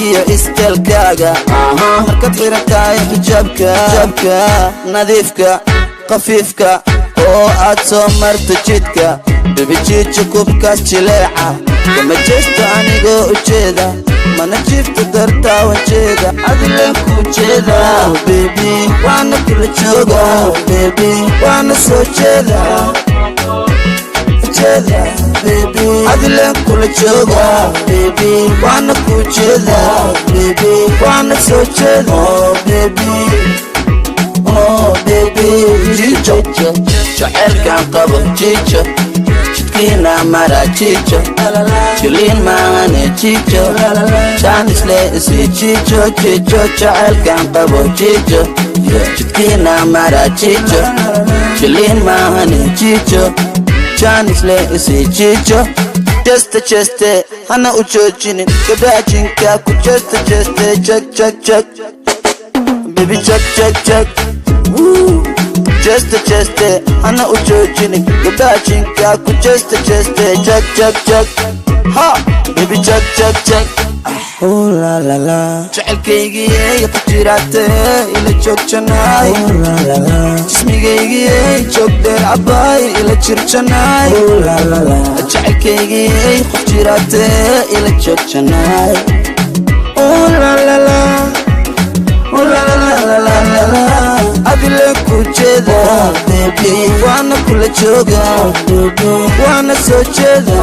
iyo istelkaaga markaad xirantahay xijaabka nadiifka qafiifka oo aad soo marto jidka baby jiija kubkaas jileeca kama jeesto anigoo ujeeda mana jiifta dartaa wajeeda adileen ku jeeda baby waana kula jooga baby waana soo jeeda baby adileen kula jooga baby waana ku jeeda baby waana soo jeeda baby jijo jaceelkaan qabo jijo jidkiina mara jijo jiliin maahane jijo jaanisle isi jijo jaceelkaan qabo jijo jidkiina mara jijo jiliin maahane jijo jaanisle isi jijo jeste hana u joojinin gabaajinka ku jeste jag baby jag Jeste, hana u joojinin gabaajinka ku jeste jag ha baby jag oh la la la jacelkaygii ku jiraate ila joogjanay oh la la la jismigaygii joogdeen cabay ila jirjanay oh la la la jacelkaygii ku jiraate ila joogjanay oh la la la oh la la la adile ku jeeda baby waana kula jooga baby waana soo jeeda